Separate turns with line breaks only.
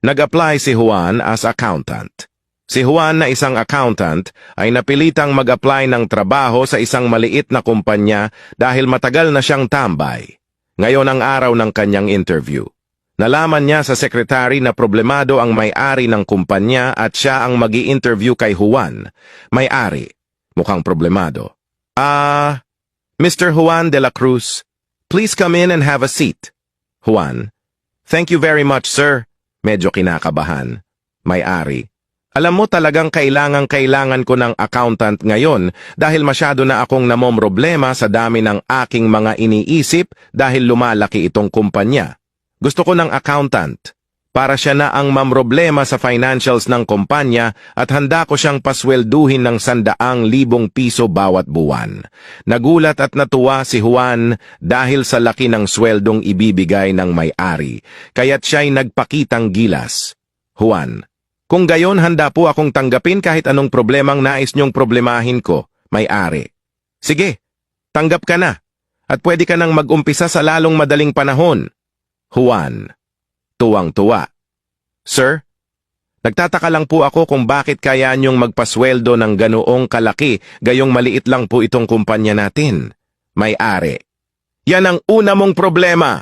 Nag-apply si Juan as accountant. Si Juan na isang accountant ay napilitang mag-apply ng trabaho sa isang maliit na kumpanya dahil matagal na siyang tambay. Ngayon ang araw ng kanyang interview. Nalaman niya sa sekretary na problemado ang may-ari ng kumpanya at siya ang magi-interview kay Juan. May-ari. Mukhang problemado. Mr. Juan de la Cruz, please come in and have a seat. Juan, thank you very much, sir. Medyo kinakabahan. May-ari. Alam mo talagang kailangan ko ng accountant ngayon dahil masyado na akong namomroblema sa dami ng aking mga iniisip dahil lumalaki itong kumpanya. Gusto ko ng accountant para siya na ang mamroblema sa financials ng kumpanya at handa ko siyang paswelduhin ng 100,000 piso bawat buwan. Nagulat at natuwa si Juan dahil sa laki ng sweldong ibibigay ng may-ari, kaya't siya'y nagpakitang gilas. Juan, kung gayon handa po akong tanggapin kahit anong problemang nais niyong problemahin ko, may-ari. Sige, tanggap ka na at pwede ka nang mag-umpisa sa lalong madaling panahon. Juan, tuwang-tuwa. Sir, nagtataka lang po ako kung bakit kaya niyong magpasweldo ng ganoong kalaki gayong maliit lang po itong kumpanya natin. May-ari. Yan ang una mong problema.